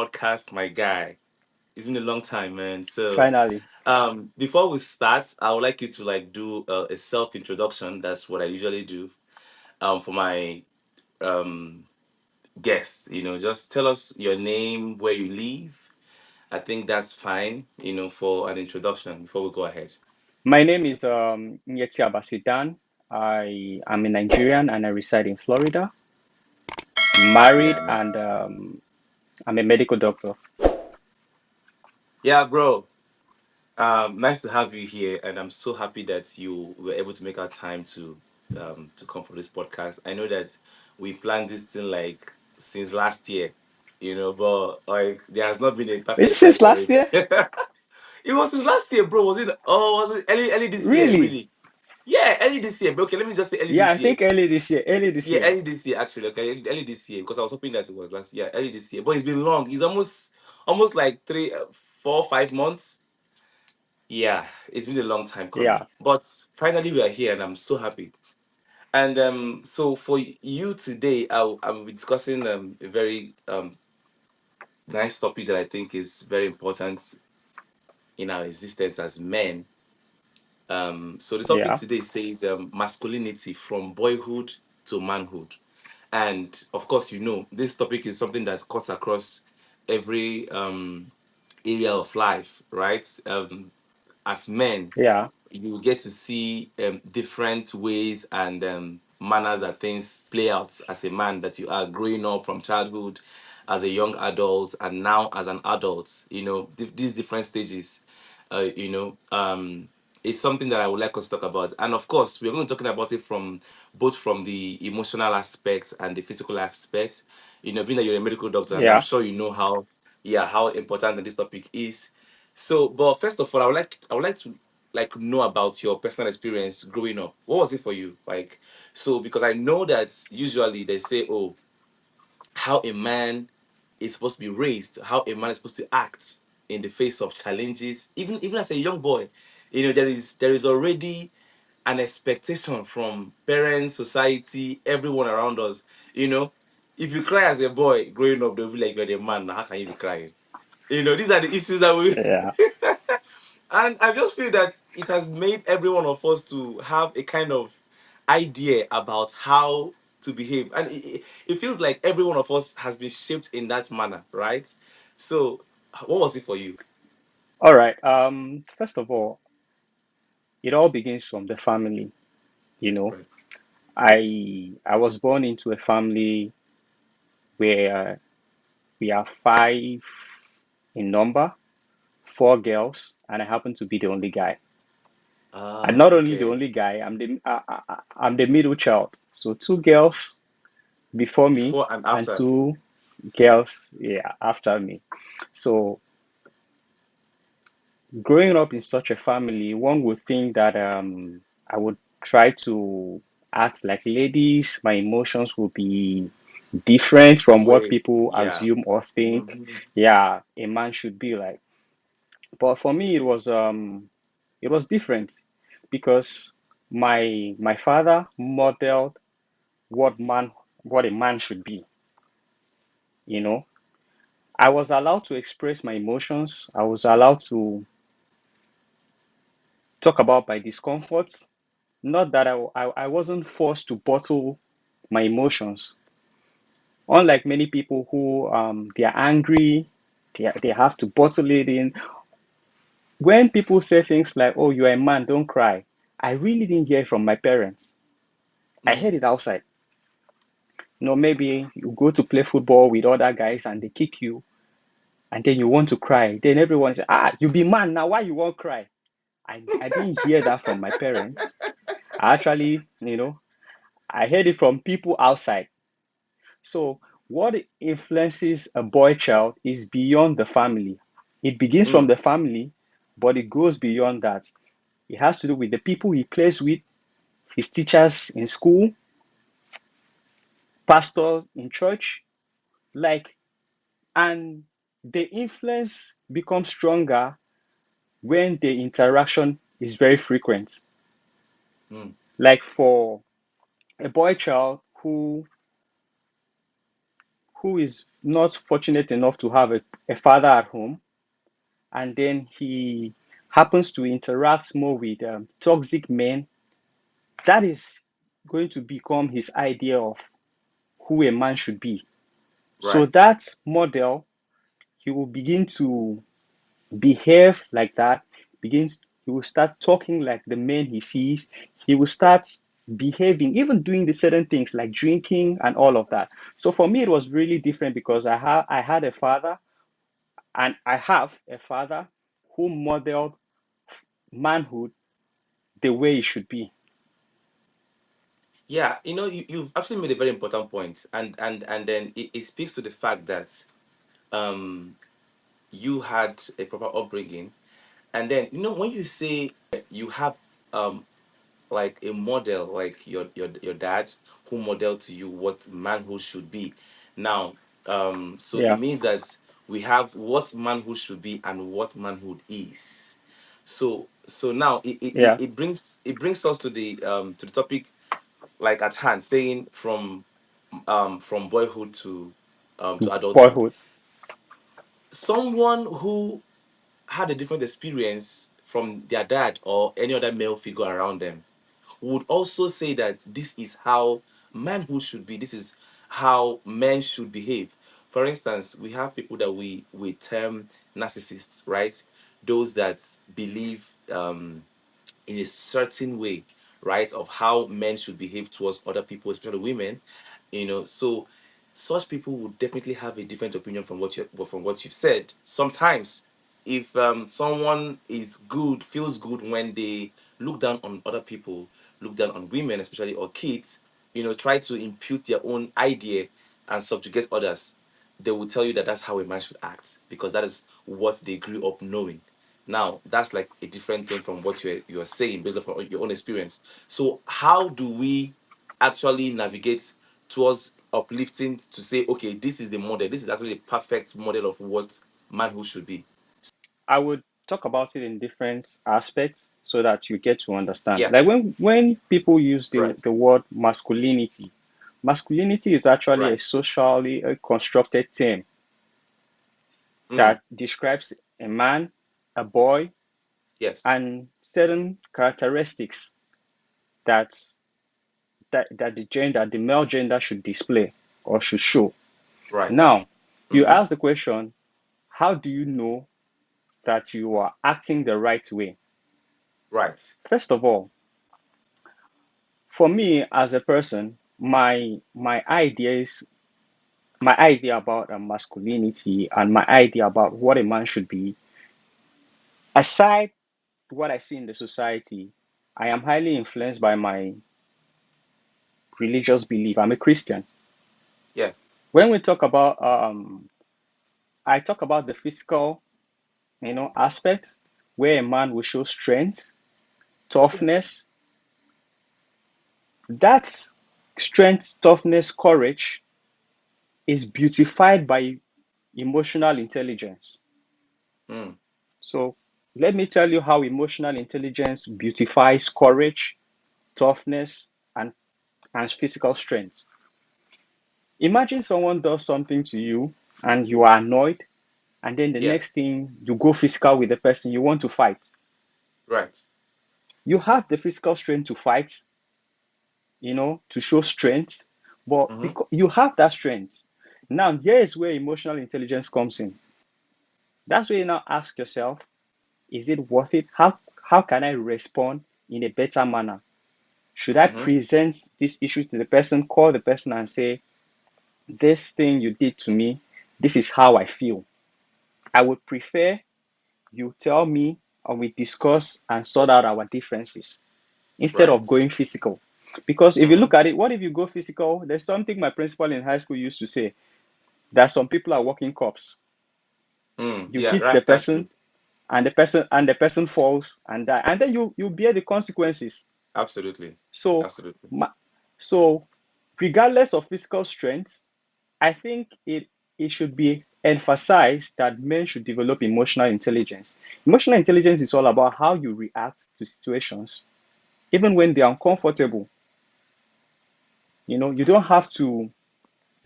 podcast, my guy. It's been a long time, man. So, Finally. before we start, I would like you to like do a self introduction. That's what I usually do. For my um guests, just tell us your name, where you live. I think that's fine. For an introduction before we go ahead. My name is Nyeti Abasidan. I am a Nigerian and I reside in Florida. Yeah, Married and nice. I'm a medical doctor. Yeah, bro. Nice to have you here, and I'm so happy that you were able to make our time to come for this podcast. I know that we planned this thing like since last year, but like there has not been a Is it perfect time since for last it. year? It was since last year, bro. Was it? Oh, was it early this year? Really? Really? Yeah, early this year. But okay, let me just say early Yeah, this I year. think early this year. Early this Yeah, year. early this year actually. Okay, early this year because I was hoping that it was last year. Early this year, but it's been long. It's almost like 4 5 months. Yeah, it's been a long time coming, Yeah. but finally we are here, and I'm so happy. And so for you today, I'll be discussing a very nice topic that I think is very important in our existence as men. So the topic Yeah. today says masculinity from boyhood to manhood, and of course, this topic is something that cuts across every area of life, right? As men, Yeah. you get to see different ways and manners that things play out as a man that you are growing up from childhood as a young adult and now as an adult. These different stages. It's something that I would like us to talk about, and of course, we're going to talking about it from both from the emotional aspect and the physical aspect. Being that you're a medical doctor, and I'm Yeah. sure you know how important this topic is. So, but first of all, I would like to like know about your personal experience growing up. What was it for you? Like, so because I know that usually they say, oh, how a man is supposed to be raised, how a man is supposed to act in the face of challenges, even as a young boy. There is already an expectation from parents, society, everyone around us. You know, if you cry as a boy growing up, they'll be like, you're a man. How can you be crying? These are the issues that we Yeah. And I just feel that it has made every one of us to have a kind of idea about how to behave. And it feels like every one of us has been shaped in that manner, right? So, what was it for you? All right. First of all, it all begins from the family, you know. Right. I was born into a family where we are five in number, four girls, and I happen to be the only guy. And Ah, not only the okay. only guy, I'm the middle child. So two girls before me Before and and after. two girls, yeah, after me. So growing up in such a family, one would think that I would try to act like ladies. My emotions will be different from what Wait, people yeah. assume or think. Mhm. Yeah, a man should be like. But for me, it was different because my father modeled what man what a man should be, you know. I was allowed to express my emotions. I was allowed to talk about my discomforts. Not that I wasn't forced to bottle my emotions. Unlike many people who they are angry, they have to bottle it in. When people say things like, "Oh, you're a man, don't cry," I really didn't hear it from my parents. I heard Mm. it outside. Maybe you go to play football with other guys and they kick you, and then you want to cry. Then everyone say, "Ah, you be man now. Why you won't cry?" I didn't hear that from my parents. I actually, I heard it from people outside. So what influences a boy child is beyond the family. It begins from Mm. the family, but it goes beyond that. It has to do with the people he plays with, his teachers in school, pastor in church, like, and the influence becomes stronger when the interaction is very frequent. Mm. Like for a boy child who is not fortunate enough to have a father at home, and then he happens to interact more with toxic men, that is going to become his idea of who a man should be. So Right. that model, he will begin to behave like that, begins he will start talking like the men he sees, he will start behaving, even doing the certain things like drinking and all of that. So for me it was really different because I had a father, and I have a father who modeled manhood the way it should be. Yeah, you've absolutely made a very important point, and then it speaks to the fact that um you had a proper upbringing, and then when you say you have um like a model, like your dad who modeled to you what manhood should be. Now, so it Yeah, means that we have what manhood should be and what manhood is. So now yeah. it brings us to the topic like at hand, saying from boyhood to adulthood. Boyhood. Someone who had a different experience from their dad or any other male figure around them would also say that this is how manhood should be. This is how men should behave. For instance, we have people that we term narcissists, right? Those that believe in a certain way, right, of how men should behave towards other people, especially women. So such people would definitely have a different opinion from what you've said. Sometimes, if someone is good, feels good when they look down on other people, look down on women, especially or kids, try to impute their own idea and subjugate others. They will tell you that that's how a man should act because that is what they grew up knowing. Now, that's like a different thing from what you're saying based on your own experience. So, how do we actually navigate towards uplifting to say, okay, this is the model. This is actually a perfect model of what manhood should be. I would talk about it in different aspects so that you get to understand. Yeah. Like when people use Right. the word masculinity, masculinity is actually a Right. socially constructed term Mm. that describes a man, a boy, Yes. and certain characteristics that the male gender should display or should show. Right. Now, you Mm-hmm. ask the question, how do you know that you are acting the right way? Right. First of all, for me as a person, my idea about masculinity and my idea about what a man should be, aside what I see in the society, I am highly influenced by my religious belief. I'm a Christian. Yeah. When we talk about I talk about the physical, aspect where a man will show strength, Yeah. toughness. That strength, toughness, courage is beautified by emotional intelligence. Mm. So let me tell you how emotional intelligence beautifies courage, toughness, and physical strength. Imagine someone does something to you and you are annoyed, and then the Yeah. next thing you go physical with the person, you want to fight. Right. You have the physical strength to fight, to show strength, but Mm-hmm. because you have that strength, now here is where emotional intelligence comes in. That's where you now ask yourself, is it worth it? How can I respond in a better manner? Should I Mm-hmm. present this issue to the person, call the person and say, this thing you did to me, this is how I feel. I would prefer you tell me and we discuss and sort out our differences instead of Right. going physical. Because if you Mm-hmm. look at it, what if you go physical? There's something my principal in high school used to say that some people are walking cops. Mm. You Yeah. hit Right. the That's true. person and the person falls and die, and then you bear the consequences. Absolutely. So, Absolutely. ma- so regardless of physical strength, I think it should be emphasized that men should develop emotional intelligence. Emotional intelligence is all about how you react to situations, even when they're uncomfortable. You don't have to.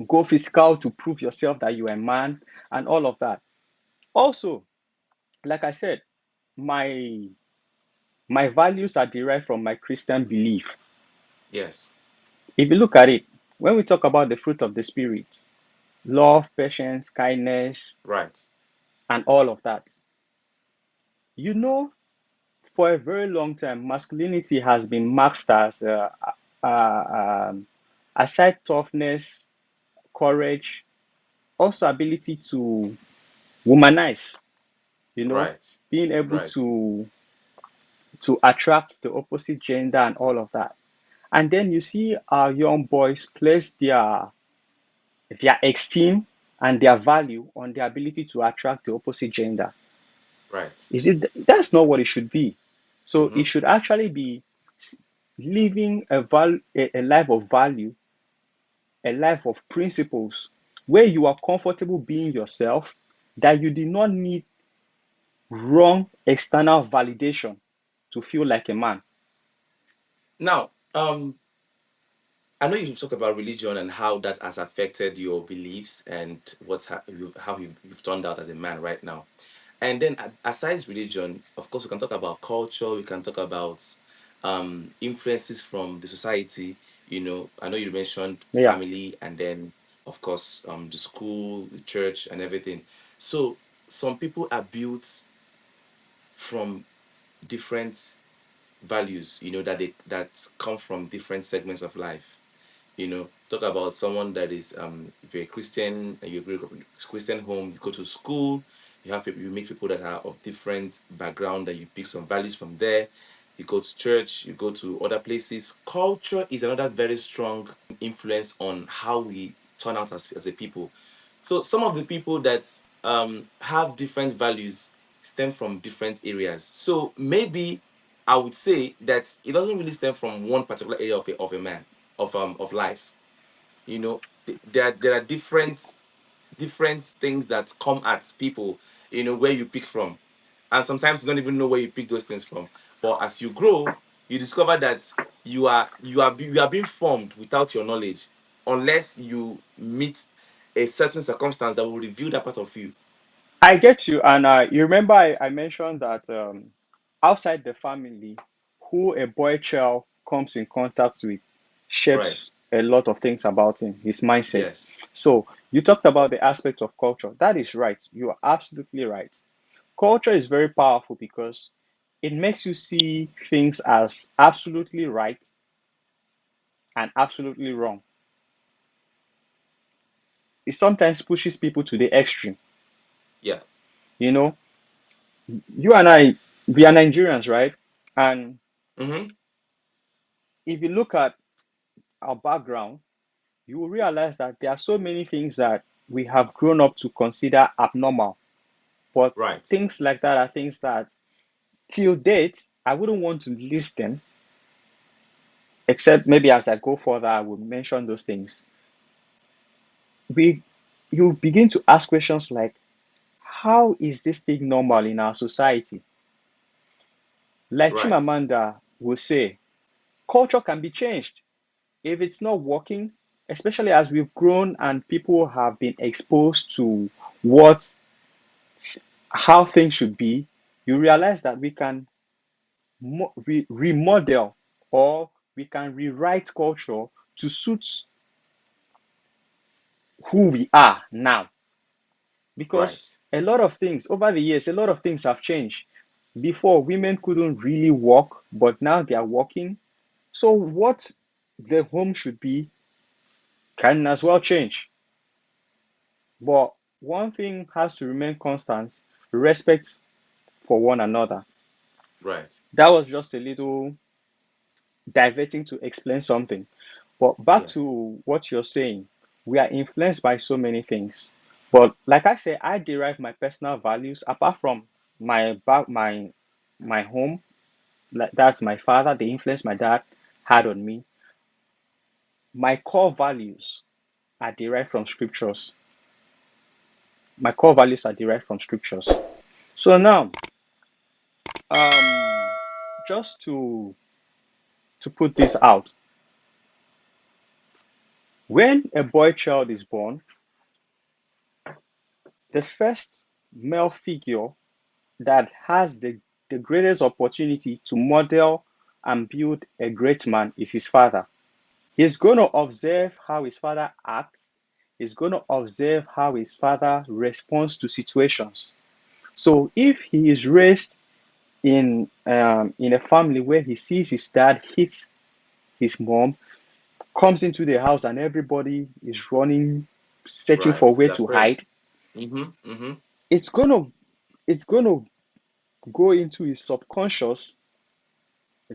go physical to prove yourself that you're a man and all of that. Also, like I said, my my values are derived from my Christian belief. Yes. If you look at it, when we talk about the fruit of the spirit, love, patience, kindness, Right. and all of that, you know, for a very long time, masculinity has been masked as aside toughness, courage, also ability to womanize, you know, Right. being able Right. to attract the opposite gender and all of that. And then you see our young boys place their esteem and their value on their ability to attract the opposite gender. Right. Is it that's not what it should be. So it Mm-hmm. should actually be living a life of value, a life of principles, where you are comfortable being yourself, that you do not need wrong external validation to feel like a man. Now, I know you've talked about religion and how that has affected your beliefs and how you've turned out as a man right now. And then aside religion, of course, we can talk about culture. We can talk about influences from the society. I know you mentioned Yeah. family, and then of course the school, the church, and everything. So some people are built from different values. That come from different segments of life. Talk about someone that is if you're a Christian and you grew up in a Christian home, you go to school, you meet people that are of different background, that you pick some values from there. You go to church, you go to other places. Culture is another very strong influence on how we turn out as a people. So some of the people that have different values stem from different areas. So maybe I would say that it doesn't really stem from one particular area of a man of life. There are different things that come at people, where you pick from, and sometimes you don't even know where you pick those things from. But as you grow, you discover that you are being formed without your knowledge, unless you meet a certain circumstance that will reveal that part of you. I get you. And you remember I mentioned that outside the family, who a boy child comes in contact with Right. shapes a lot of things about him, his mindset. Yes. So you talked about the aspect of culture. That is right. You are absolutely right. Culture is very powerful because it makes you see things as absolutely right and absolutely wrong. It sometimes pushes people to the extreme. Yeah. You know, you and I, we are Nigerians, right? And Mm-hmm. if you look at our background, you will realize that there are so many things that we have grown up to consider abnormal. But Right. things like that are things that, till date, I wouldn't want to list them, except maybe as I go further, I will mention those things. We, you begin to ask questions like, how is this thing normal in our society? Like Right. Chimamanda will say, culture can be changed. If it's not working, especially as we've grown and people have been exposed to what how things should be, you realize that we can remodel, or we can rewrite culture to suit who we are now. Because Right. a lot of things over the years, a lot of things have changed. Before, women couldn't really walk, but now they are walking. So, what the home should be can as well change. But one thing has to remain constant: respect for one another. Right. That was just a little diverting to explain something. But back Yeah. to what you're saying, we are influenced by so many things. But like I said, I derive my personal values apart from my home. Like that's my father, the influence my dad had on me. My core values are derived from scriptures. My core values are derived from scriptures. So now, um, just to put this out, When a boy child is born, the first male figure that has the greatest opportunity to model and build a great man is his father. He's going to observe how his father acts. He's going to observe how his father responds to situations. So if he is raised in a family where he sees his dad hit his mom, comes into the house and everybody is running, searching Right. for He's where to afraid. hide, Mm-hmm. Mm-hmm. it's gonna it's gonna go into his subconscious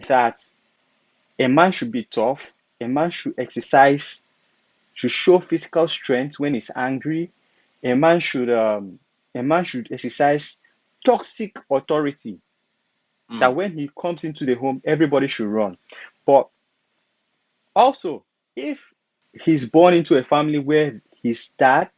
that a man should be tough, a man should exercise, should show physical strength when he's angry, a man should um a man should exercise toxic authority that Mm. when he comes into the home, everybody should run. But also, if he's born into a family where his dad,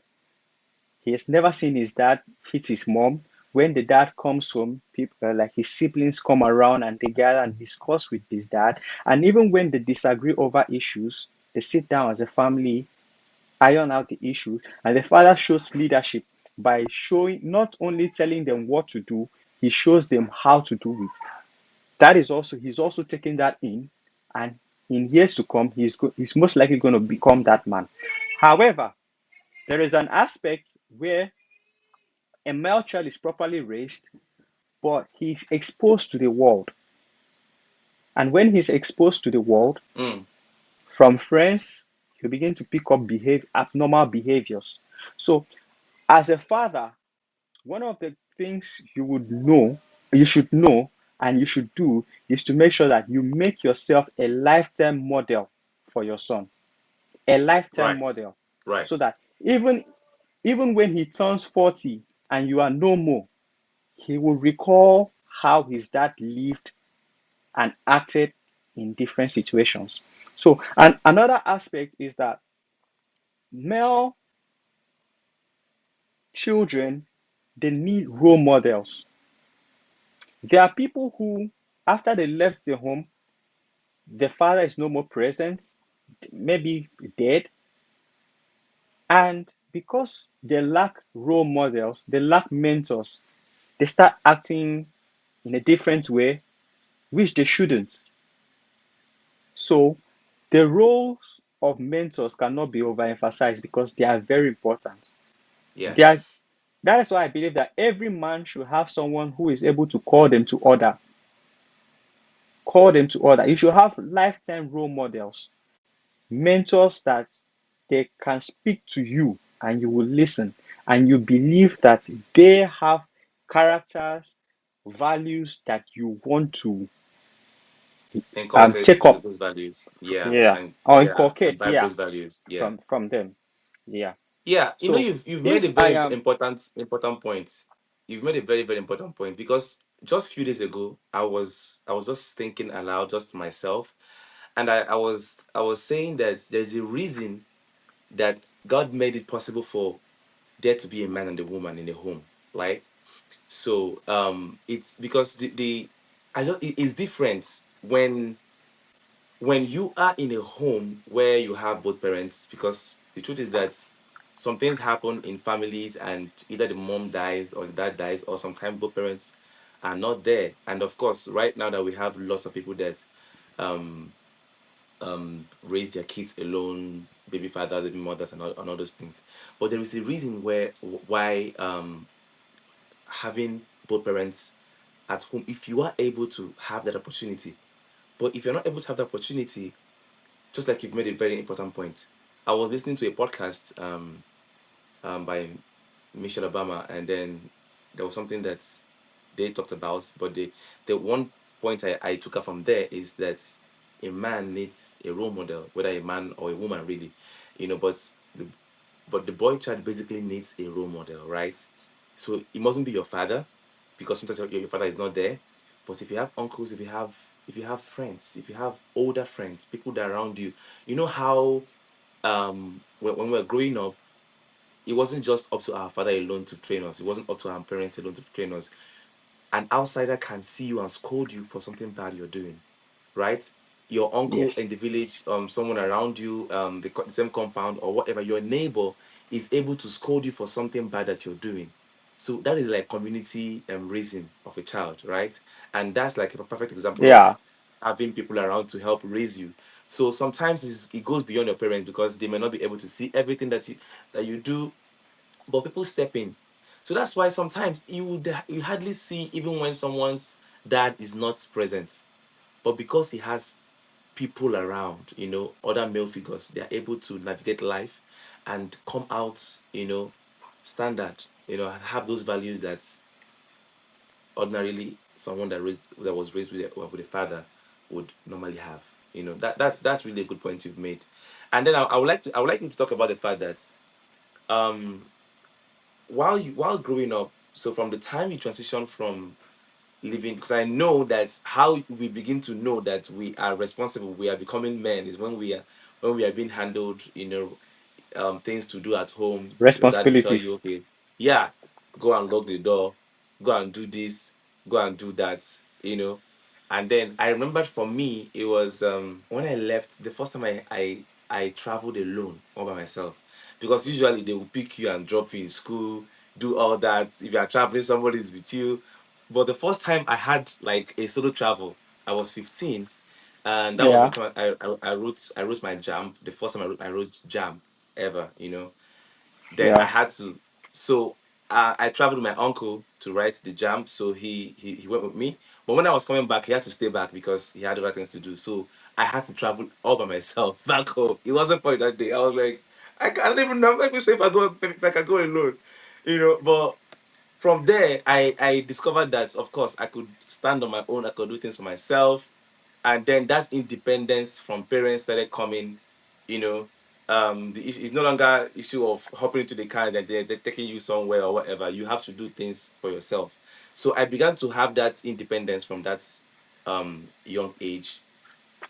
he has never seen his dad hit his mom, when the dad comes home, people like his siblings come around and they gather and discuss with his dad. And even when they disagree over issues, they sit down as a family, iron out the issue, and the father shows leadership by showing, not only telling them what to do, he shows them how to do it. That is also, he's also taking that in, and in years to come, he's most likely going to become that man. However, there is an aspect where a male child is properly raised, but he's exposed to the world. And when he's exposed to the world, Mm. from friends, he'll begin to pick up abnormal behaviors. So, as a father, one of the things you should know, and you should do is to make sure that you make yourself a lifetime model for your son, a lifetime Right. model, so Right. that even when he turns 40 and you are no more, he will recall how his dad lived and acted in different situations. So, and another aspect is that male children, they need role models. There are people who, after they left the home, the father is no more present, maybe dead, and because they lack role models, they lack mentors, they start acting in a different way, which they shouldn't. So, the roles of mentors cannot be overemphasized because they are very important. Yeah. They are, that is why I believe that every man should have someone who is able to call them to order. Call them to order. You should have lifetime role models, mentors that they can speak to you and you will listen and you believe that they have characters, values that you want to take Inculcates up, those values. Yeah. yeah, And or yeah, inculcate, imbibe yeah, those values. Yeah. from them, yeah. Yeah. So You've made if a I very am, important point. You've made a very, very important point because just a few days ago, I was just thinking aloud, just to myself, and I was saying that there's a reason that God made it possible for there to be a man and a woman in a home. Like, so it's because the I just it's different when you are in a home where you have both parents, because the truth is that some things happen in families and either the mom dies or the dad dies, or sometimes both parents are not there. And of course, right now that we have lots of people that um raise their kids alone, baby fathers, baby mothers, and all those things. But there is a reason why having both parents at home, if you are able to have that opportunity. But if you're not able to have the opportunity, just like you've made a very important point. I was listening to a podcast by Michelle Obama, and then there was something that they talked about, but the one point I took up from there is that a man needs a role model, whether a man or a woman, really, but the the boy child basically needs a role model, right? So it mustn't be your father, because sometimes your father is not there. But if you have uncles, if you have friends, if you have older friends, people that are around you, you know how when we were growing up, it wasn't just up to our father alone to train us. It wasn't up to our parents alone to train us. An outsider can see you and scold you for something bad you're doing, right? your uncle in Yes. the village, someone around you, the same compound or whatever, your neighbor is able to scold you for something bad that you're doing. So that is like community raising of a child, right? And that's like a perfect example of Yeah. having people around to help raise you. So sometimes it goes beyond your parents because they may not be able to see everything that you do, but people step in. So that's why sometimes you hardly see even when someone's dad is not present, but because he has people around, other male figures, they are able to navigate life and come out, standard, and have those values that ordinarily someone that was raised with a father would normally have. That's really a good point you've made. And then I would like you to talk about the fact that um while growing up, so from the time you transition from living, because I know that how we begin to know that we are responsible, we are becoming men, is when we are being handled, things to do at home. Your dad will tell you, Responsibilities. okay, yeah, go and lock the door, go and do this, go and do that. And then I remembered for me, it was when I left the first time I traveled alone all by myself. Because usually they will pick you and drop you in school, do all that. If you are traveling, somebody's with you. But the first time I had like a solo travel, I was 15, and that was the Yeah. first time I wrote my jump. The first time I wrote jump ever. Then I Yeah. had to. So I traveled with my uncle to write the jump. So he went with me. But when I was coming back, he had to stay back because he had other things to do. So I had to travel all by myself back home. It wasn't funny that day. I was like, I don't even know. Let me say if I can go alone. But from there, I discovered that of course I could stand on my own. I could do things for myself, and then that independence from parents started coming. You know, the issue is no longer issue of hopping into the car and then they're taking you somewhere or whatever. You have to do things for yourself. So I began to have that independence from that young age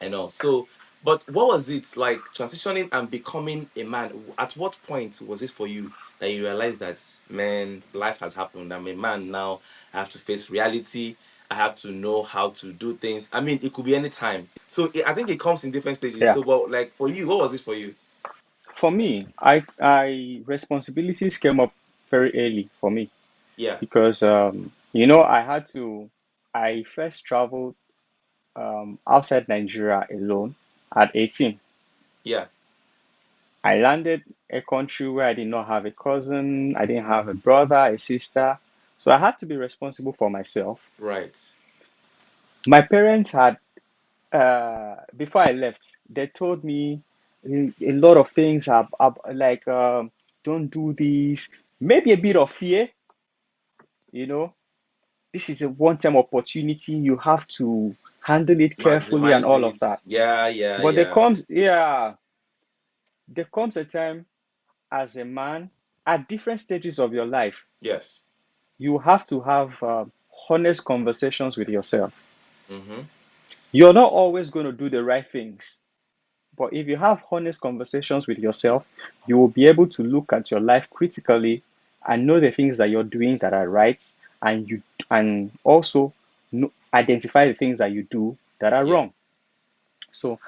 and all. So, but what was it like transitioning and becoming a man? At what point was it for you that you realized that, man, life has happened? I'm a man now. I have to face reality. I have to know how to do things. I mean, it could be any time. So I think it comes in different stages. Yeah. So, but like for you, what was it for you? For me, I responsibilities came up very early for me Yeah, because I had to. I first traveled outside Nigeria alone at 18. yeah, I landed a country where I did not have a cousin, I didn't have a brother, a sister, so I had to be responsible for myself. right. My parents had before I left, they told me a lot of things like don't do this, maybe a bit of fear, you know. This is a one-time opportunity. You have to handle it carefully and Maximize all of it. that. Yeah, yeah, But yeah. there comes a time as a man at different stages of your life, Yes. you have to have honest conversations with yourself. Mm-hmm. You're not always going to do the right things. But if you have honest conversations with yourself, you will be able to look at your life critically and know the things that you're doing that are right, and also identify the things that you do that are Yeah. wrong. So,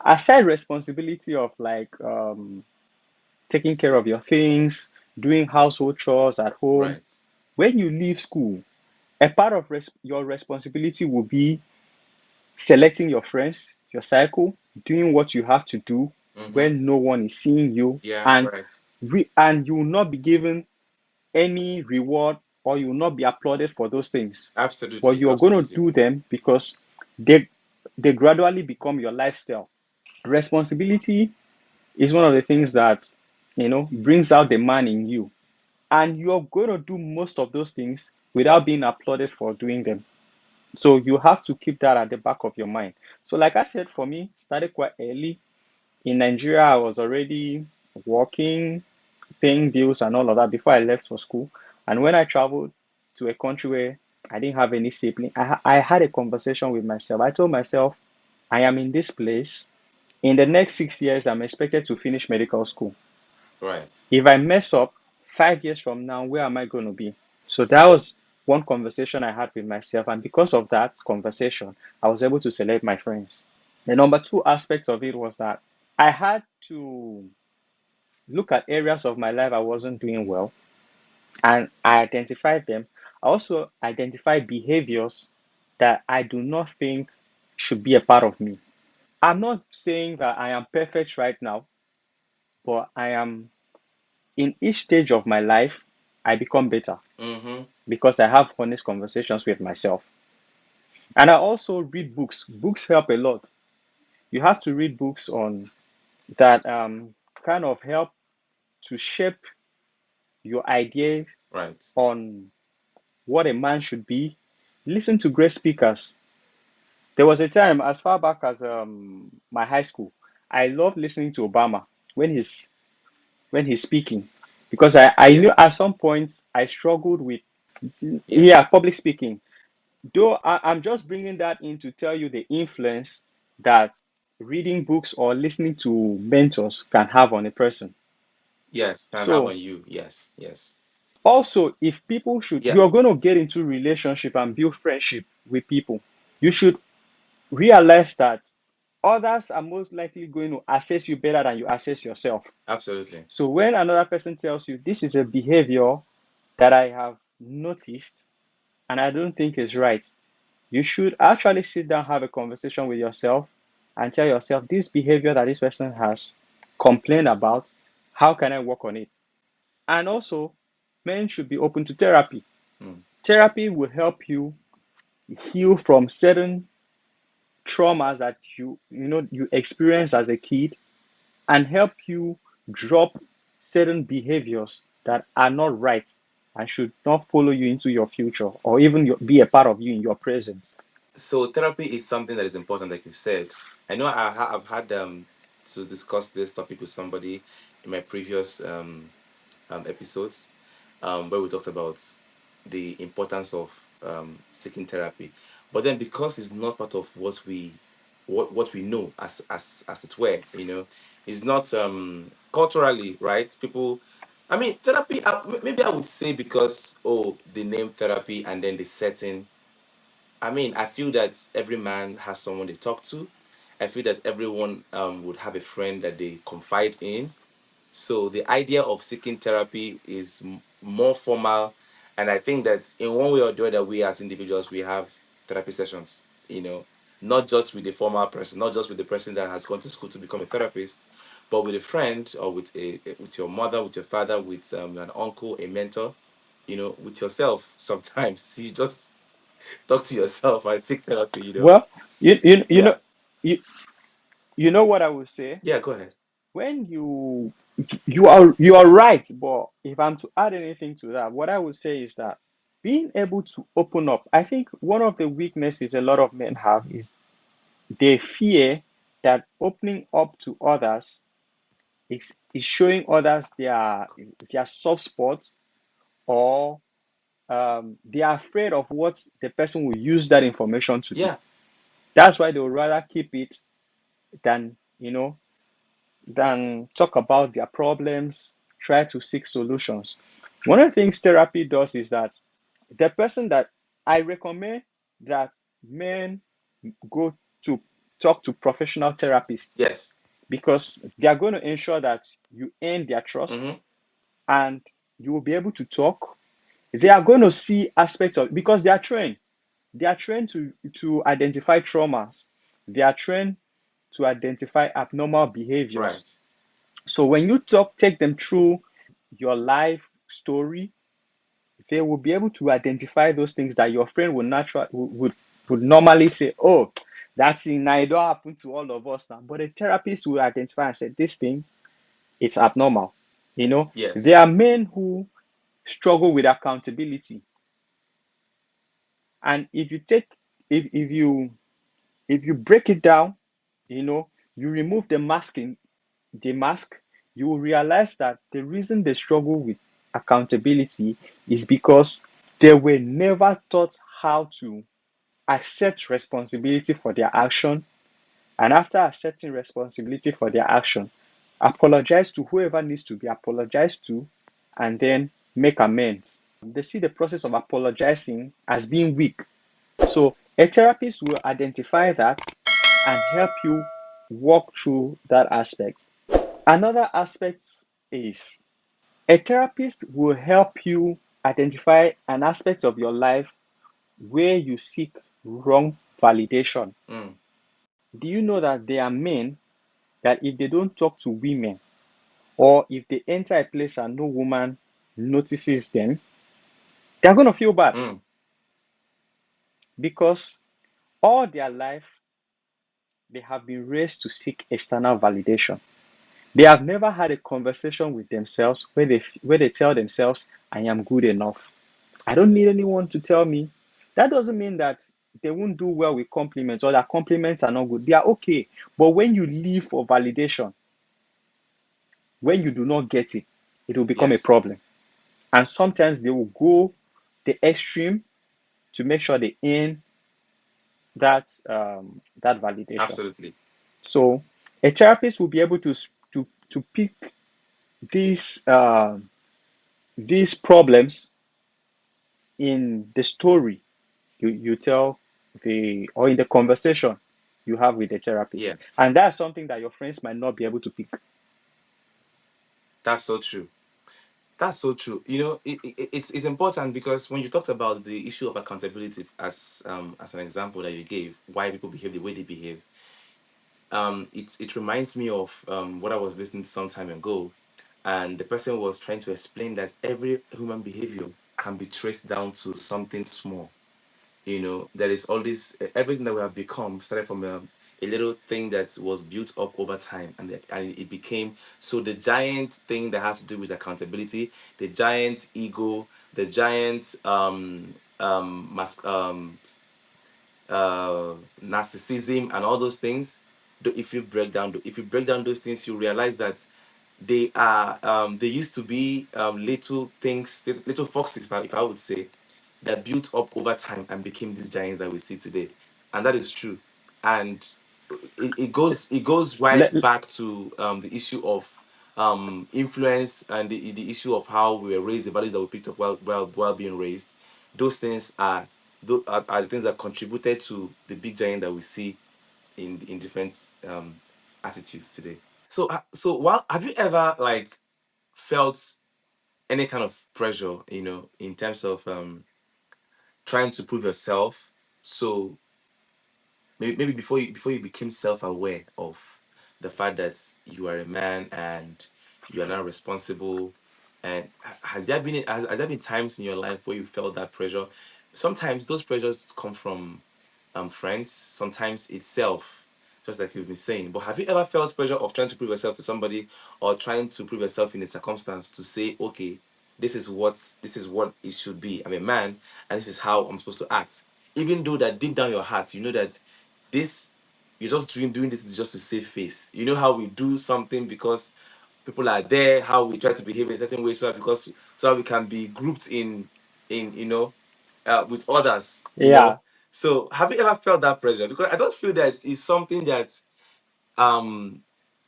aside responsibility of like taking care of your things, doing household chores at home, Right. when you leave school, a part of your responsibility will be selecting your friends, your cycle, doing what you have to do Mm-hmm. when no one is seeing you, Yeah. and Right. you will not be given any reward or you will not be applauded for those things. But Absolutely. you are going to Absolutely. do them because they they gradually become your lifestyle. Responsibility is one of the things that brings out the man in you, and you're going to do most of those things without being applauded for doing them. So you have to keep that at the back of your mind. So, like I said, for me, started quite early. In Nigeria, I was already working, paying bills, and all of that before I left for school. And when I traveled to a country where I didn't have any sibling, I had a conversation with myself. I told myself, I am in this place. In the next 6 years, I'm expected to finish medical school. Right. If I mess up 5 years from now, where am I going to be? So that I was one conversation I had with myself. And because of that conversation, I was able to select my friends. The number two aspect of it was that I had to look at areas of my life I wasn't doing well, and I identified them. I also identified behaviors that I do not think should be a part of me. I'm not saying that I am perfect right now, but I am in each stage of my life, I become better Mm-hmm. because I have honest conversations with myself. And I also read books. Books help a lot. You have to read books on that kind of help to shape your idea Right. on what a man should be. Listen to great speakers. There was a time as far back as my high school, I loved listening to Obama when he's speaking because I Yeah. knew at some point I struggled with, Yeah. yeah, public speaking. Though I'm just bringing that in to tell you the influence that reading books or listening to mentors can have on a person. Yes. Can have So on you. Yes. Yes. also, if people should, Yeah. you're going to get into relationship and build friendship with people, you should realize that others are most likely going to assess you better than you assess yourself. Absolutely. So when another person tells you this is a behavior that I have noticed and I don't think is right, you should actually sit down, have a conversation with yourself, and tell yourself this behavior that this person has complained about, how can I work on it? And also, men should be open to therapy. Mm. Therapy will help you heal from certain traumas that you experience as a kid and help you drop certain behaviors that are not right and should not follow you into your future or even be a part of you in your present. So therapy is something that is important, like you said. I know I've had to discuss this topic with somebody in my previous episodes, where we talked about the importance of seeking therapy. But then because it's not part of what we know as it were, it's not culturally right. People, I mean, therapy. Maybe I would say because the name therapy and then the setting. I mean, I feel that every man has someone they talk to. I feel that everyone would have a friend that they confide in. So the idea of seeking therapy is more formal, and I think that in one way or the other, we as individuals we have therapy sessions. Not just with the formal person, not just with the person that has gone to school to become a therapist, but with a friend or with your mother, with your father, with an uncle, a mentor. With yourself. Sometimes you just talk to yourself and seek therapy. Well, you you you know Yeah, you you know what I would say? yeah. Go ahead. When you are right, but if I'm to add anything to that, what I would say is that being able to open up, I think one of the weaknesses a lot of men have is they fear that opening up to others is showing others their soft spots, or they are afraid of what the person will use that information to do. Yeah. That's why they would rather keep it than talk about their problems, try to seek solutions. One of the things therapy does is that the person that I recommend that men go to talk to professional therapists Yes. because they are going to ensure that you earn their trust Mm-hmm. and you will be able to talk. They are going to see aspects of because they are trained. They are trained to identify traumas. They are trained to identify abnormal behaviors. Right. So when you take them through your life story, they will be able to identify those things that your friend would normally say, "Oh, that thing now it don't happen to all of us now." But a therapist will identify and say, "This thing, it's abnormal." There Yes. are men who struggle with accountability, and if you break it down, you remove the mask, you will realize that the reason they struggle with accountability is because they were never taught how to accept responsibility for their action. And after accepting responsibility for their action, apologize to whoever needs to be apologized to, and then make amends. They see the process of apologizing as being weak. So a therapist will identify that and help you walk through that aspect. Another aspect is a therapist will help you identify an aspect of your life where you seek wrong validation. Mm, Do you know that there are men that if they don't talk to women, or if they enter a place and no woman notices them, they're going to feel bad mm, because all their life they have been raised to seek external validation. They have never had a conversation with themselves where they tell themselves, I am good enough. I don't need anyone to tell me. That doesn't mean that they won't do well with compliments or that compliments are not good. They are okay. But when you live for validation, when you do not get it, it will become a yes, problem. And sometimes they will go the extreme to make sure they earn that validation. absolutely. So a therapist will be able to pick these these problems in the story you tell the or in the conversation you have with the therapist, Yeah, and that's something that your friends might not be able to pick. that's so true. That's so true. You know, it's important because when you talked about the issue of accountability as an example that you gave, why people behave the way they behave, it reminds me of what I was listening to some time ago, and the person was trying to explain that every human behavior can be traced down to something small. You know, there is all this everything that we have become started from a little thing that was built up over time, and it became so the giant thing that has to do with accountability, the giant ego, the giant narcissism and all those things. If you break down those things, you realize that they used to be little things, little foxes, if I would say, that built up over time and became these giants that we see today. And that is true. And it goes right Let, back to the issue of influence and the issue of how we were raised, the values that we picked up while being raised. Those things are the things that contributed to the big giant that we see in different attitudes today. So while have you ever like felt any kind of pressure, you know, in terms of trying to prove yourself? So maybe before you became self-aware of the fact that you are a man and you are now responsible, and has there been times in your life where you felt that pressure? Sometimes those pressures come from friends, sometimes itself, just like you've been saying. But have you ever felt pressure of trying to prove yourself to somebody, or trying to prove yourself in a circumstance to say, okay, this is what it should be. I'm a man and this is how I'm supposed to act. Even though that deep down your heart, you know that this you're just doing this just to save face. You know how we do something because people are there, how we try to behave in a certain way so that we can be grouped in with others, you yeah, know. So have you ever felt that pressure? Because I don't feel that it's something that um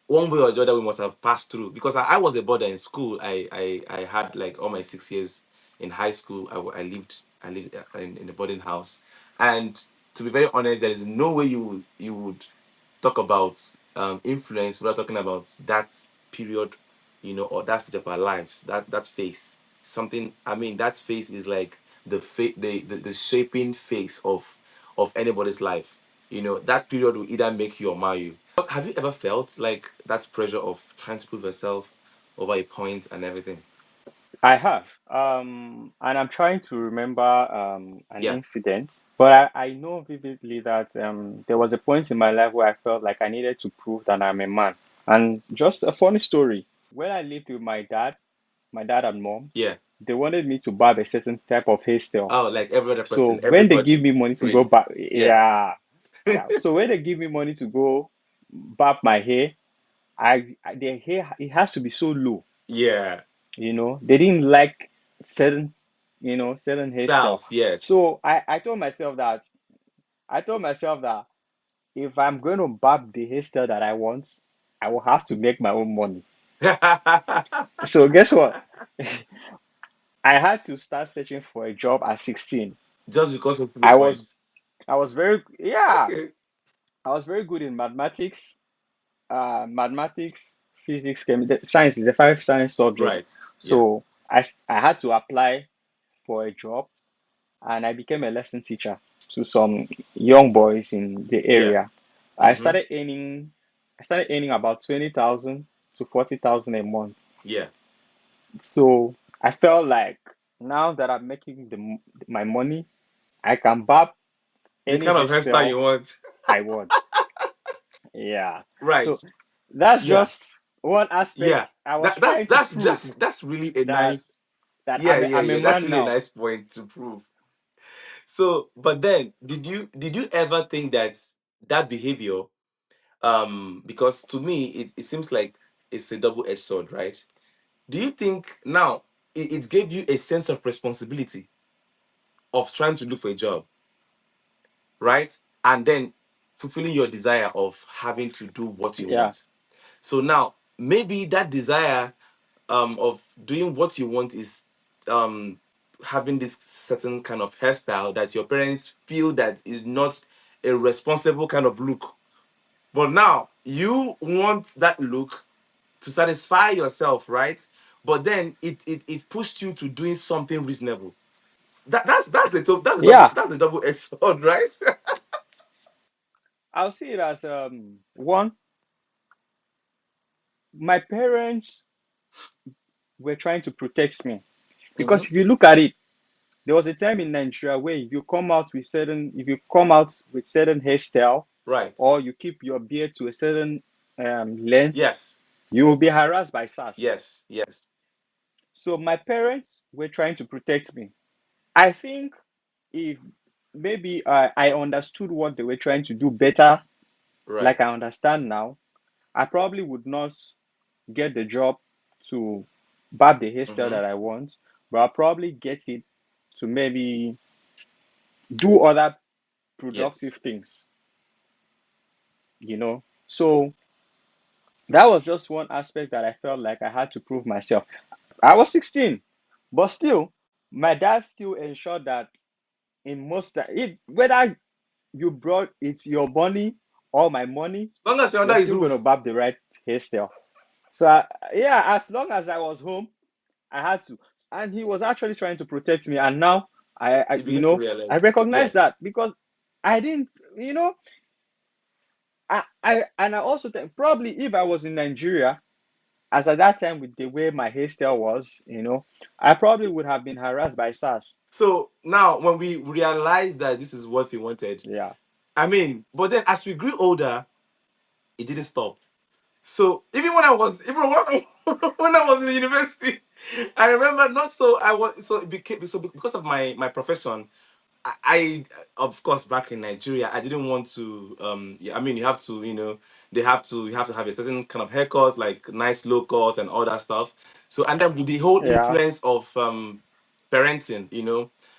one way or the other we must have passed through, because I was a boarder in school. I had like all my 6 years in high school. I lived in a boarding house, and to be very honest, there is no way you would talk about influence without talking about that period, you know, or that stage of our lives. That phase, something. I mean, that phase is like the shaping phase of anybody's life. You know, that period will either make you or mar you. Have you ever felt like that pressure of trying to prove yourself over a point and everything? I have. And I'm trying to remember an Yeah, incident, but I know vividly that there was a point in my life where I felt like I needed to prove that I'm a man. And just a funny story. When I lived with my dad and mom, yeah. they wanted me to barb a certain type of hairstyle. Oh, like every other So person, when they give everybody, me money to go really. barb, Yeah. yeah, yeah. So when they give me money to go barb my hair, the hair it has to be so low. Yeah. They didn't like certain certain hairstyle. Styles, yes. So I told myself that if I'm going to barb the hairstyle that I want, I will have to make my own money. So guess what? I had to start searching for a job at 16. Just because of the I was points. I was very, yeah. Okay. I was very good in mathematics, mathematics, physics, science is a five science subject. Right. Yeah. So I had to apply for a job, and I became a lesson teacher to some young boys in the Yeah. area. I Mm-hmm. started earning I started earning about 20,000 to 40,000 a month. Yeah. So I felt like now that I'm making my money, I can bab The any kind of hairstyle hairstyle you want. I want. Yeah. Right. So that's Yeah. just one aspect Yeah. I was That that's trying to that's prove that's that's really a that nice. that Yeah, yeah, I'm a yeah. That's man really a now. nice point to prove. So, but then, did you ever think that that behavior, because to me it seems like it's a double-edged sword, right? Do you think now it gave you a sense of responsibility of trying to look for a job, right? And then fulfilling your desire of having to do what you Yeah. want. So now maybe that desire of doing what you want is um having this certain kind of hairstyle that your parents feel that is not a responsible kind of look. But now you want that look to satisfy yourself, right? But then it pushed you to doing something reasonable. Yeah. That's the double edged sword, right? I'll see it as one, my parents were trying to protect me. Hmm. Because if you look at it, there was a time in Nigeria where if you come out with certain hairstyle, Right. or you keep your beard to a certain length, Yes. you will be harassed by SARS. Yes. Yes. So my parents were trying to protect me. I think if maybe I understood what they were trying to do better, like Right. I understand now, I probably would not get the job to barb the hairstyle Hmm. that I want, but I'll probably get it to maybe do other Yes. productive things, you know. So that was just one aspect that I felt like I had to prove myself. I was 16, but still, my dad still ensured that in most whether you brought it's your money or my money, As long as you're under you're his still going to roof, barb the right hairstyle. So yeah, as long as I was home, I had to. And he was actually trying to protect me. And now you begin to realize. I recognize that Yes. because I didn't, you know, and I also think probably if I was in Nigeria, as at that time with the way my hairstyle was, I probably would have been harassed by SARS. So now when we realize that this is what he wanted, Yeah, I mean, but then as we grew older, it didn't stop. So even when I was in university, I remember not so I was so it became so because of my profession. I of course back in Nigeria I didn't want to yeah, I mean you have to you have to have a certain kind of haircut like nice low cut and all that stuff. So and then with the whole yeah, influence of parenting,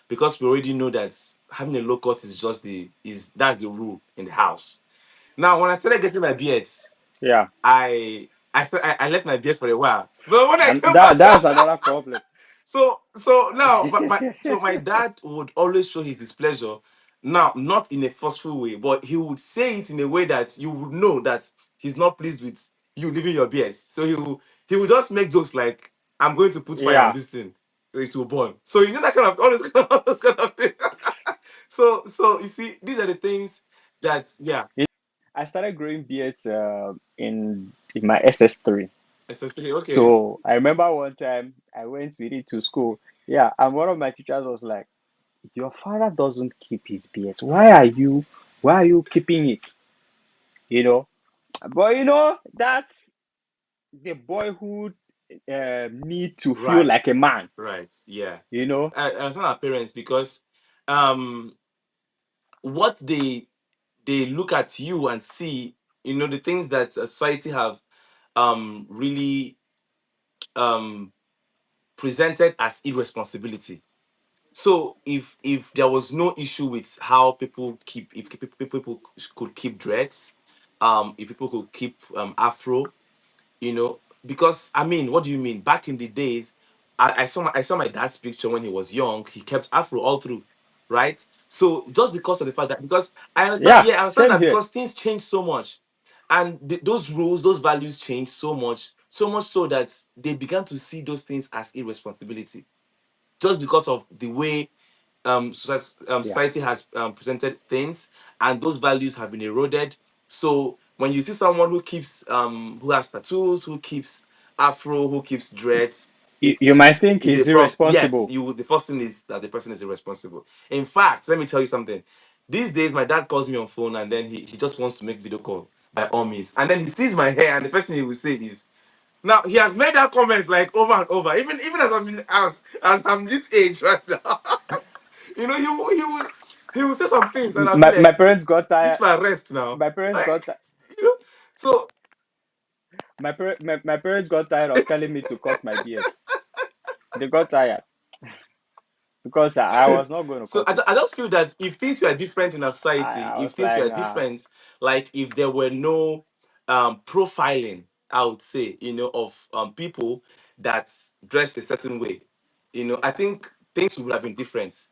because we already know that having a low cut is just the is that's the rule in the house. Now when I started getting my beards, yeah. I left my beard for a while. But when I And came back, that's another problem. so now my dad would always show his displeasure. Now, not in a forceful way, but he would say it in a way that you would know that he's not pleased with you leaving your beard. So he will just make jokes like, "I'm going to put fire on Yeah. this thing, so it will burn." So that kind of all those kind of thing. So you see, these are the things that yeah, I started growing beards in my SS3. especially okay, So I remember one time I went with it to school. Yeah, and one of my teachers was like, "Your father doesn't keep his beard. Why are you keeping it?" You know. But that's the boyhood need to feel right, like a man. right, yeah. You know. I understand our parents because um what they look at you and see, the things that society have really um presented as irresponsibility. So if there was no issue with how people keep if people could keep dreads, if people could keep afro, because I mean, what do you mean? Back in the days, I saw my dad's picture when he was young. He kept afro all through. right? So just because of the fact that, because I understand, Yeah, yeah, I understand same that, here. because things change so much, and those rules, those values change so much so that they began to see those things as irresponsibility, just because of the way Yeah. society has presented things, and those values have been eroded. So when you see someone who has tattoos, who keeps afro, who keeps dreads, it's You might think is a he's problem. Yes, irresponsible. you. The first thing is that the person is irresponsible. In fact, let me tell you something. These days, my dad calls me on phone, and then he just wants to make video call by all means, and then he sees my hair, and the first thing he will say is, now he has made that comment like over and over, even as I'm this age right now. You know, he will say some things, and I'll be My like, parents got this tired. my rest now. My parents Like, got ti- you know, so my parents got tired of telling me to cut my beard. They got tired because I was not going to so cut it. I just feel that if things were different in our society, I if was things like, were nah. different, like if there were no profiling, I would say, of people that dressed a certain way, I think things would have been different.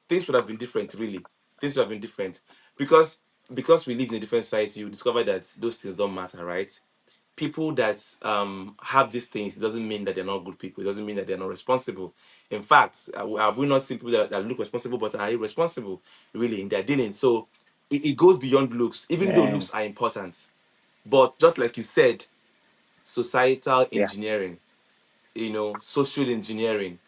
Things would have been different, really. Things would have been different, because we live in a different society. You discover that those things don't matter, right? People that have these things, it doesn't mean that they're not good people. It doesn't mean that they're not responsible. In fact, have we not seen people that look responsible but are irresponsible, really, in their dealings? So it goes beyond looks, even though Man. looks are important. But just like you said, societal Yeah. engineering, social engineering.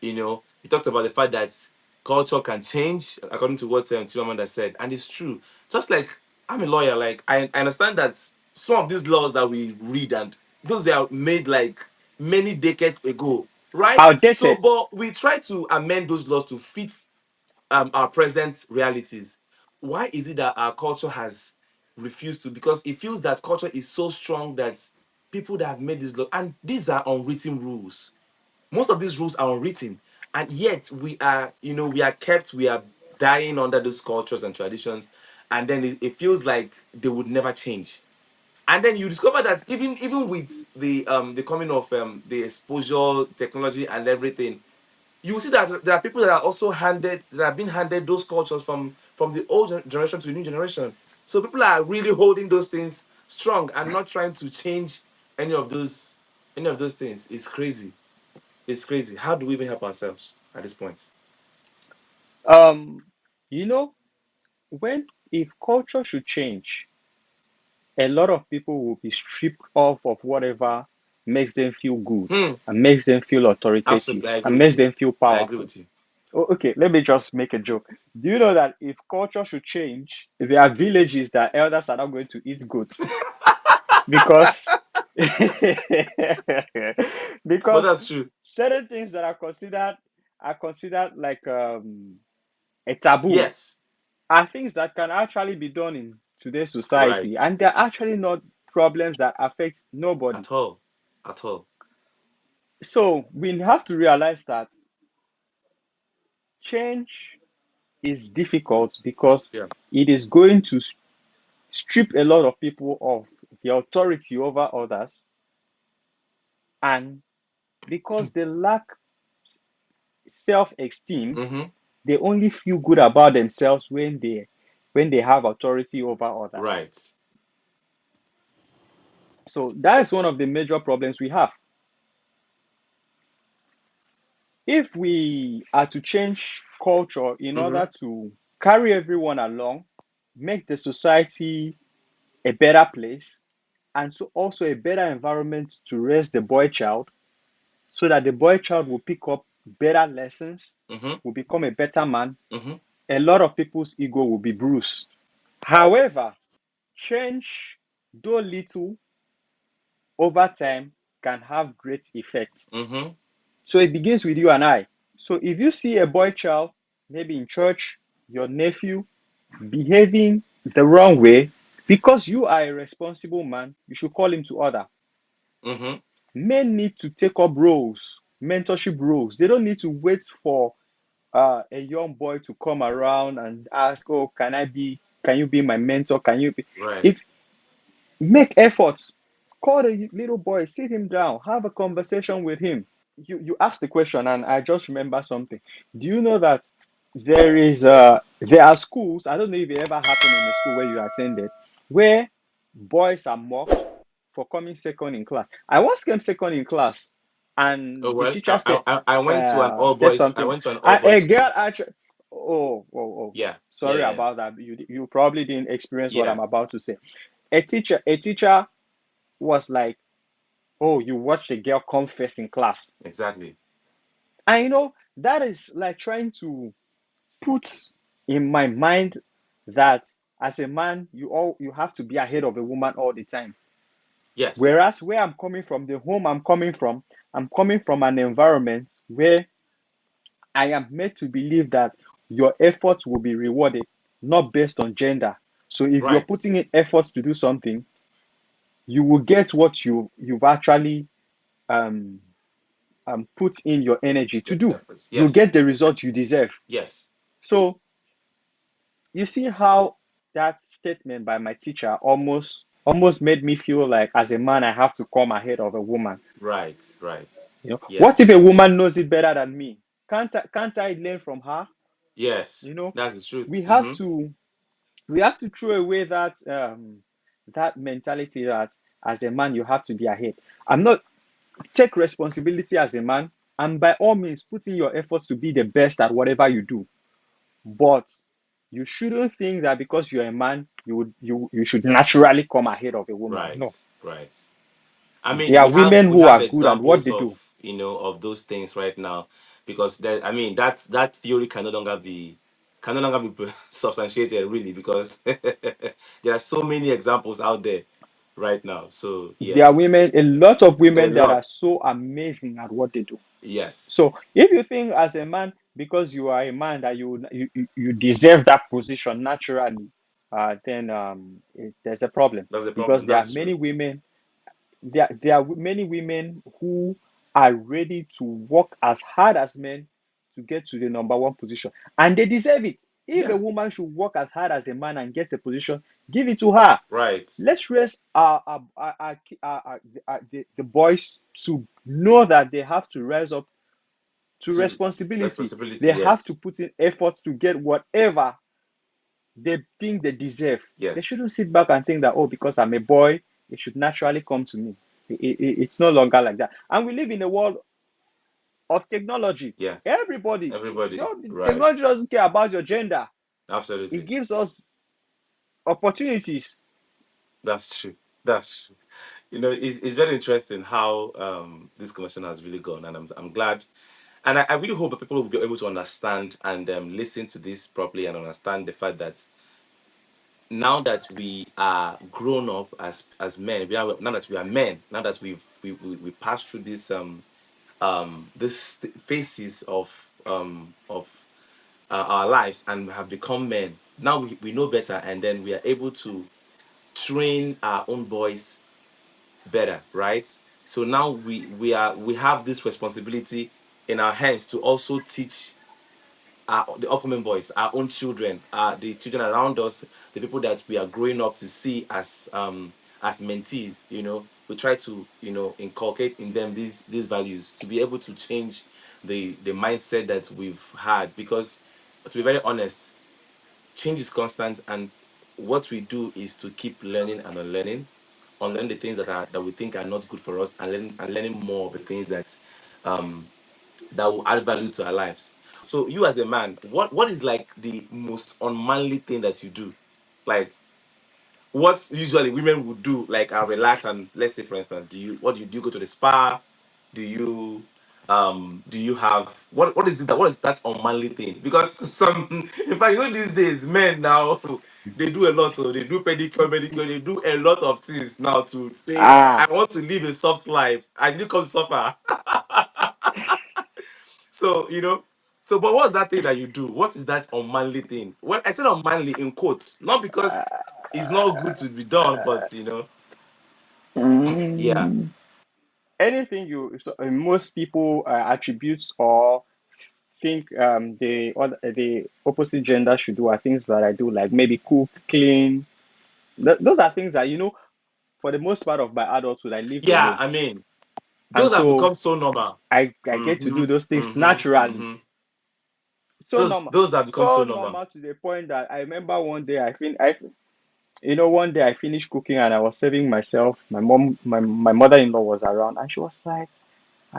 You talked about the fact that culture can change according to what Chimamanda said, and it's true. Just like I'm a lawyer, like I understand that some of these laws that we read, and those were made like many decades ago, right? So, Outdated. but we try to amend those laws to fit our present realities. Why is it that our culture has refused to? Because it feels that culture is so strong that people that have made these laws, and these are unwritten rules, most of these rules are unwritten, and yet we are dying under those cultures and traditions, and then it feels like they would never change. And then you discover that even with the coming of the exposure technology and everything, you will see that there are people that are also handed that have been handed those cultures from the old generation to the new generation. So people are really holding those things strong and not trying to change any of those things. It's crazy. It's crazy. How do we even help ourselves at this point? Um, you know, when if culture should change, a lot of people will be stripped off of whatever makes them feel good Hmm. and makes them feel authoritative Absolutely, I agree and with makes you. them feel I agree powerful. with you. Oh, okay, let me just make a joke. Do you know that if culture should change, there are villages that elders are not going to eat goats because But because that's true. certain things that are considered like a taboo Yes. are things that can actually be done in today's society, Right. and they're actually not problems that affect nobody. At all. At all. So we have to realize that change is difficult because Yeah. it is going to strip a lot of people of the authority over others, and because they lack self-esteem, Mm-hmm. they only feel good about themselves when they have authority over others. Right. So that is one of the major problems we have. If we are to change culture in Mm-hmm. order to carry everyone along, make the society a better place, and so also a better environment to raise the boy child, so that the boy child will pick up better lessons, Mm-hmm. will become a better man, Mm-hmm. a lot of people's ego will be bruised. However, change, though little, over time can have great effects. Mm-hmm. So it begins with you and I. So if you see a boy child, maybe in church, your nephew behaving the wrong way, because you are a responsible man, you should call him to order. Mm-hmm. Men need to take up roles, mentorship roles. They don't need to wait for a young boy to come around and ask, "Oh, can you be my mentor? Can you be?" Right. If make efforts, call the little boy, sit him down, have a conversation with him. You asked the question, and I just remember something. Do you know that? there are schools. I don't know if it ever happened in the school where you attended, where boys are mocked for coming second in class. I once came second in class, Oh and the well, teacher I went to an all said boys. I something. went to an all A boys school. girl actually. Oh. Yeah, yeah, Sorry yeah, about that. You probably didn't experience what yeah. I'm about to say. A teacher was like, "Oh, you watched a girl come first in class," Exactly. and that is like trying to put in my mind that as a man you have to be ahead of a woman all the time. Yes. Whereas where I'm coming from, the home I'm coming from an environment where I am made to believe that your efforts will be rewarded, not based on gender. So if you're Right. putting in efforts to do something, you will get what you've actually um, put in your energy to Your do. efforts. You'll Yes. get the result you deserve. Yes. So you see how that statement by my teacher almost made me feel like as a man I have to come ahead of a woman. Right. Right. Yeah. What if a It, woman it's knows it better than me? Can't I learn from her? yes. You know, That's the truth. we have Mm-hmm. to we have to throw away that mentality that as a man you have to be ahead. I'm not Take responsibility as a man, and by all means put in your efforts to be the best at whatever you do. But you shouldn't think that because you're a man, you should naturally come ahead of a woman. Right. No. Right. I mean, There are women we who have are good at what examples they do. of those things right now, because that, I mean, that theory can no longer be substantiated really, because there are so many examples out there right now. So There yeah, are a lot of a women that are lot. so amazing at what they do. Yes. So if you think as a man, because you are a man, that you deserve that position naturally, then there's a problem. That's the Because problem. That's true. there are many women who are ready to work as hard as men to get to the number one position, and they deserve it. If a Yeah. woman should work as hard as a man and get a position, give it to her. Right. Let's raise the boys to know that they have to rise up to To responsibility. They responsibility. have to Yes. put in efforts to get whatever they think they deserve. They Yes. shouldn't sit back and think that, oh, because I'm a boy, it should naturally come to me. It's no longer like that. And we live in a world of technology. Yeah. Everybody, Everybody. Right. technology doesn't care about your gender. It Absolutely. gives us opportunities. That's true. That's true. It's very interesting how this conversation has really gone, and I'm glad, and I really hope that people will be able to understand and listen to this properly and understand the fact that now that we are grown up as men, now that we are men, now that we passed through this phases of our lives and have become men. Now we know better, and then we are able to train our own boys better, right? So now we have this responsibility in our hands to also teach the upcoming boys, our own children, the children around us, the people that we are growing up to see as mentees. We try to inculcate in them these values to be able to change the mindset that we've had. Because to be very honest, change is constant, and what we do is to keep learning and unlearning the things that we think are not good for us, and learning more of the things that will add value to our lives. So you as a man, what is like the most unmanly thing that you do? Like, what usually women would do, like, relax, and let's say for instance, do you go to the spa? Do you have what is it that what is that unmanly thing? Because some in fact, these days men now they do a lot. So they do pedicure, manicure, they do a lot of things now to say I Ah, want to live a soft life. I didn't come to suffer. So, but what's that thing that you do? What is that unmanly thing? Well, I said unmanly in quotes, not because it's not good to be done, but yeah, mm, anything most people attribute or think the opposite gender should do are things that I do, like maybe cook, clean. Those are things that for the most part of my adulthood, I lived yeah. alone, I mean, and those have so become so normal. I get to Mm-hmm. do those things Mm-hmm. naturally. Mm-hmm. So normal, Those have become so so normal. normal to the point that I remember one day one day I finished cooking and I was saving myself. My mother-in-law was around and she was like,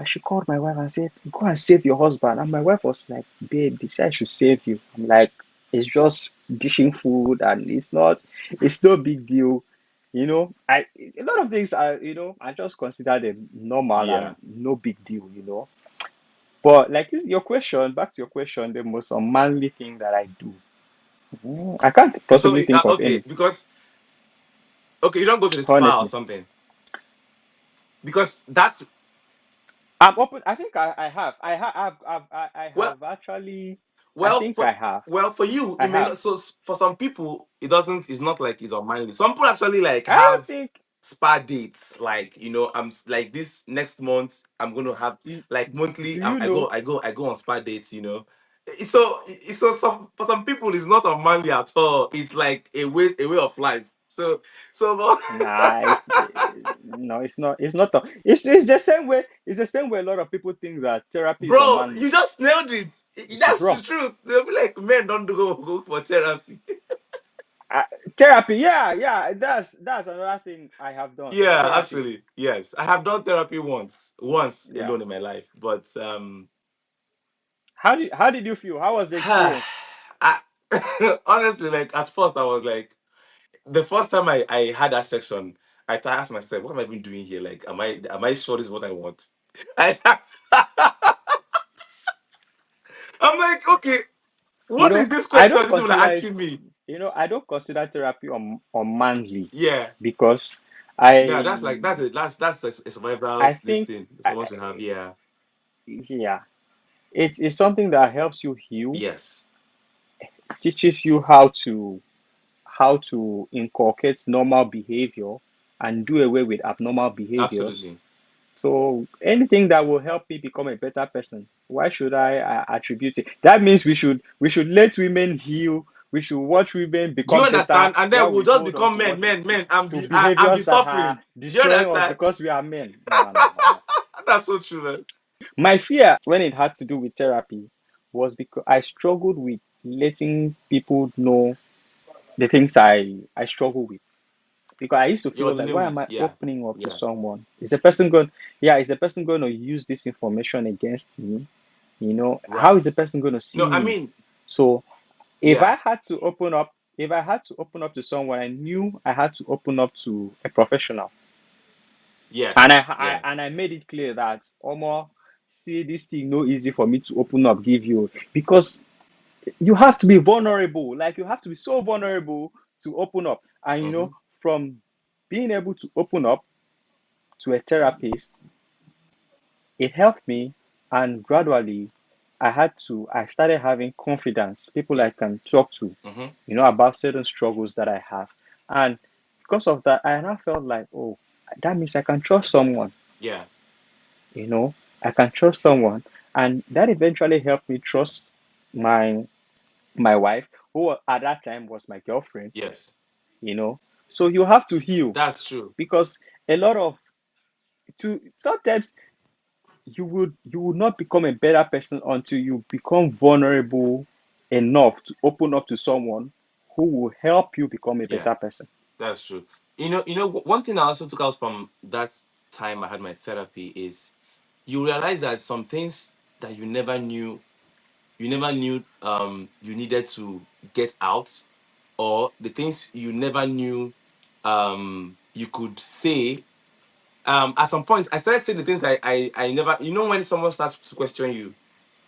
she called my wife and said, "Go and save your husband." And my wife was like, "Babe, they said I should save you." I'm like, "It's just dishing food and it's no big deal." A lot of things I just consider them normal Yeah. and no big deal. But like your question, back to your question, the most unmanly thing that I do. I can't So possibly think of okay, any, because okay, you don't go to the spa or honestly. something because that's I'm open. I think I have. I well, have actually. I well think for I have. for you, I it may have. not. So for some people, it doesn't. It's not like it's unmanly. Some people actually like I don't have think spa dates. Like like this next month, I'm gonna have you like do monthly. you know I go on spa dates. So some for some people, it's not unmanly at all. It's like a way of life. So nah no it's the same way a lot of people think that therapy is bro, unmanly. you just nailed it. That's the Bro, truth. They'll be like, men don't go for therapy. uh, therapy, yeah, that's another thing I have done. Yeah, Therapy. actually, yes. I have done therapy once Yeah. alone in my life, but How did you feel? How was the experience? I honestly, like at first I was like, the first time I had that section, asked myself, what am I even doing here? Like, am I sure this is what I want? I, I'm like, okay, You what know, is this I question don't these people are consider it, asking me? I don't consider therapy unmanly Yeah. because No, I that's a I survival this think thing I, someone should have. Yeah. yeah, it's something that helps you heal, Yes. teaches you how to inculcate normal behavior and do away with abnormal behaviors. Absolutely. So anything that will help me become a better person, why should I attribute it? That means we should let women heal. We should watch women Do you become better understand? And then while we'll we just hold on become to what men, to and be behaviors that are suffering. Do you destroying us understand? because we are men. No, no, no, no. That's so true, man. My fear when it had to do with therapy was because I struggled with letting people know the things I struggle with. Because I used to You're feel like, dealing why am with, I yeah, opening up to yeah, someone? Is the person going to use this information against me? How is right. the person going to No, see I me? mean, So yeah, if I had to open up to someone, I knew I had to open up to a professional. And yes, yeah, I made it clear that, Omo, see, this thing no easy for me to open up, give you, because you have to be vulnerable. Like you have to be so vulnerable to open up. And mm-hmm, from being able to open up to a therapist, it helped me, and gradually I started having confidence, people yeah, I can talk to, mm-hmm, about certain struggles that I have. And because of that, I now felt like, oh, that means I can trust someone, yeah, you know, I can trust someone. And that eventually helped me trust my my wife, who at that time was my girlfriend, yes, you know. So you have to heal, that's true. because a lot of to sometimes you would not become a better person until you become vulnerable enough to open up to someone who will help you become a Yeah, better person. that's true. One thing I also took out from that time I had my therapy is you realize that some things that you never knew you needed to get out, or the things you never knew you could say. At some point I started saying the things I never, when someone starts to question you,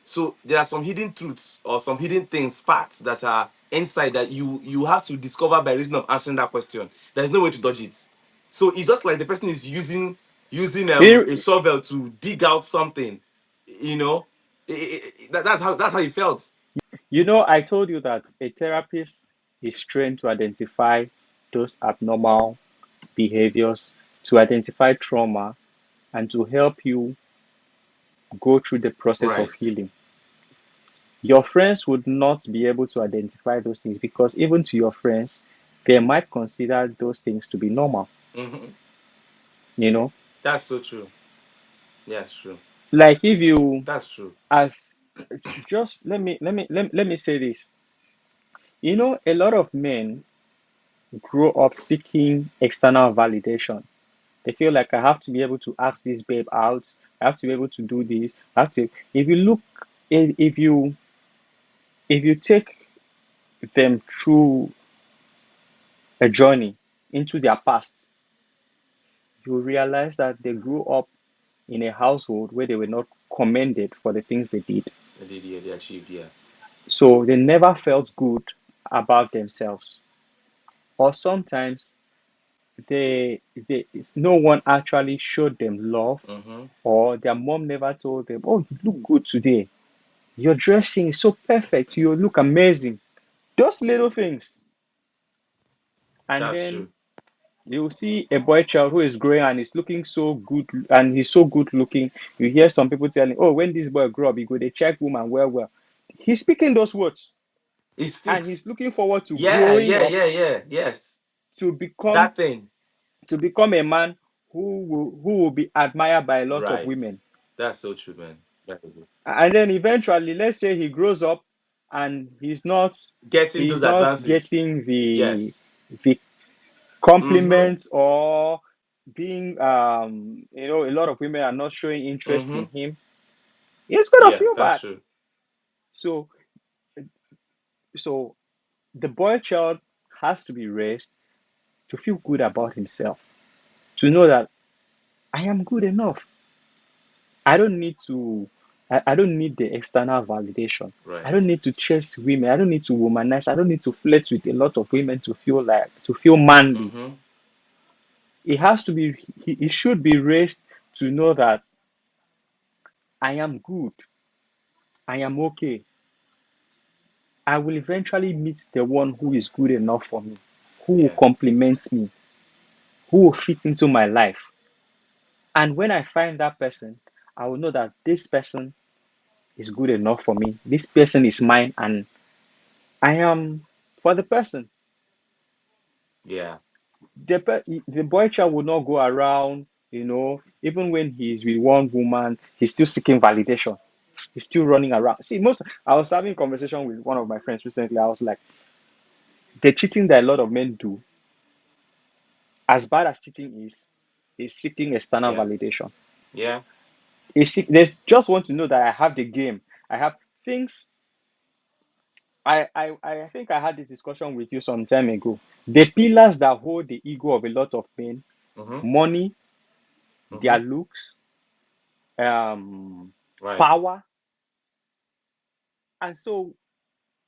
so there are some hidden truths or some hidden things, facts that are inside that you have to discover by reason of answering that question. There's no way to dodge it. So it's just like the person is using a You, shovel to dig out something, you know. That's how you felt. I told you that a therapist is trained to identify those abnormal behaviors, to identify trauma, and to help you go through the process of Right. healing. Your friends would not be able to identify those things because even to your friends, they might consider those things to be normal. Hmm. You know, That's so true. Yeah, it's true. like if you That's true. as just let me say this. A lot of men grow up seeking external validation. They feel like I have to be able to ask this babe out. I have to be able to do this. I have to. If you look, if you take them through a journey into their past, you realize that they grew up in a household where they were not commended for the things they did. They did, yeah, they achieved, yeah. So they never felt good about themselves. Or sometimes they no one actually showed them love, Mm-hmm. or their mom never told them, "Oh, you look good today. Your dressing is so perfect. You look amazing." Those little things. And That's then true. you see a boy child who is growing and is looking so good, and he's so good looking. You hear some people telling, "Oh, when this boy grow up, he go they check woman well, well." He's speaking those words, It and sticks. he's looking forward to Yeah, growing yeah, up yeah, yeah. Yes. to become That thing. to become a man who will be admired by a lot of Right. women. That's so true, man. That is it. And then eventually, let's say he grows up and Getting he's those not advances. getting Yes. the Mm-hmm. compliments, or being a lot of women are not showing interest Mm-hmm. in him. He's gonna Yeah, feel that's bad. true. So so the boy child has to be raised to feel good about himself, to know that I am good enough. I don't need to I don't need the external validation. I Right. don't need to chase women. I don't need to womanize. I don't need to flirt with a lot of women to feel manly. Mm-hmm. It has to be he should be raised to know that I am good. I am okay. I will eventually meet the one who is good enough for me, who will Yeah. compliment me, who will fit into my life. And when I find that person, I will know that this person is good enough for me. This person is mine, and I am for the person. Yeah. The boy child will not go around, even when he's with one woman, he's still seeking validation. He's still running around. See, I was having a conversation with one of my friends recently. I was like, the cheating that a lot of men do, as bad as cheating is seeking external Yeah. validation. Yeah. They just want to know that I have the game. I have things. I think I had this discussion with you some time ago. The pillars that hold the ego of a lot of men: Mm-hmm. money, Mm-hmm. their looks, um, Right. power, and so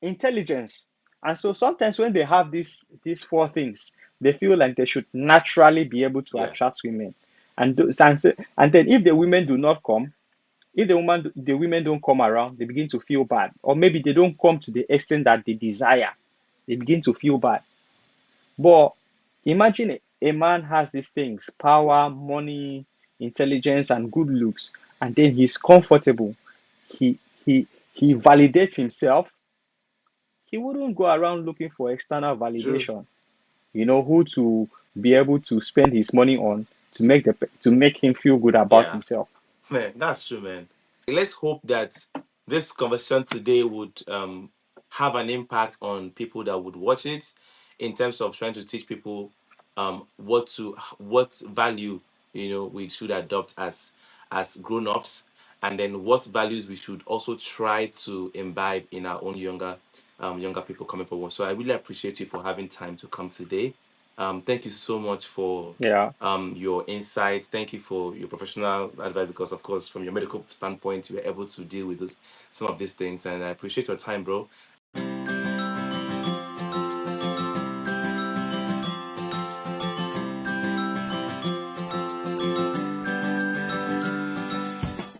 intelligence. And so sometimes when they have these four things, they feel like they should naturally be able to Yeah. attract women. And then if the women do not come, if the women don't come around, they begin to feel bad. Or maybe they don't come to the extent that they desire. They begin to feel bad. But imagine a man has these things: power, money, intelligence, and good looks, and then he's comfortable. He he he validates himself. He wouldn't go around looking for external True. validation. Who to be able to spend his money on to make him feel good about Yeah. himself. Man, that's true, man. Let's hope that this conversation today would have an impact on people that would watch it, in terms of trying to teach people what value we should adopt as grown-ups, and then what values we should also try to imbibe in our own younger people coming forward. So I really appreciate you for having time to come today. Thank you so much for Yeah. your insights. Thank you for your professional advice, because, of course, from your medical standpoint, you were able to deal with some of these things. And I appreciate your time, bro.